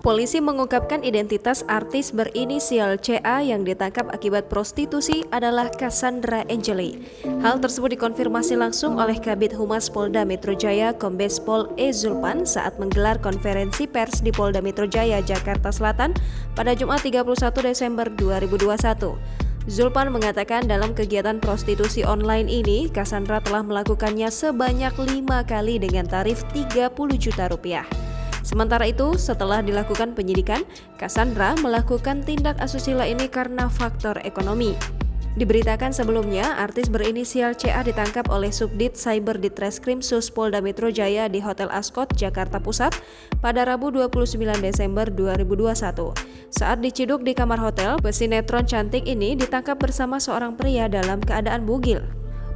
Polisi mengungkapkan identitas artis berinisial CA yang ditangkap akibat prostitusi adalah Cassandra Angeli. Hal tersebut dikonfirmasi langsung oleh Kabid Humas Polda Metro Jaya Kombes Pol E. Zulpan saat menggelar konferensi pers di Polda Metro Jaya, Jakarta Selatan pada Jumat 31 Desember 2021. Zulpan mengatakan dalam kegiatan prostitusi online ini, Cassandra telah melakukannya sebanyak 5 kali dengan tarif Rp30 juta. Sementara itu, setelah dilakukan penyidikan, Cassandra melakukan tindak asusila ini karena faktor ekonomi. Diberitakan sebelumnya, artis berinisial CA ditangkap oleh Subdit Cyber Ditreskrim Sus Polda Metro Jaya di Hotel Ascot, Jakarta Pusat pada Rabu 29 Desember 2021. Saat diciduk di kamar hotel, pesinetron cantik ini ditangkap bersama seorang pria dalam keadaan bugil.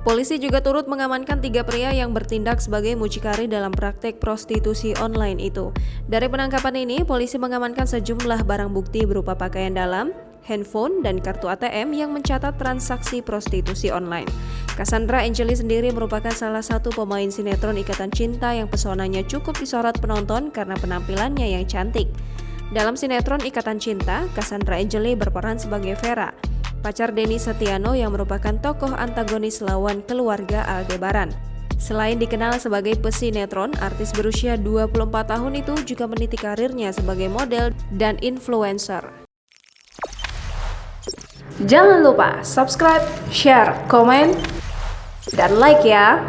Polisi juga turut mengamankan 3 pria yang bertindak sebagai mucikari dalam praktek prostitusi online itu. Dari penangkapan ini, polisi mengamankan sejumlah barang bukti berupa pakaian dalam, handphone, dan kartu ATM yang mencatat transaksi prostitusi online. Cassandra Angeli sendiri merupakan salah satu pemain sinetron Ikatan Cinta yang pesonanya cukup disorot penonton karena penampilannya yang cantik. Dalam sinetron Ikatan Cinta, Cassandra Angeli berperan sebagai Vera, pacar Denny Setiano yang merupakan tokoh antagonis lawan keluarga Aldebaran. Selain dikenal sebagai pesinetron, artis berusia 24 tahun itu juga meniti karirnya sebagai model dan influencer. Jangan lupa subscribe, share, komen, dan like ya!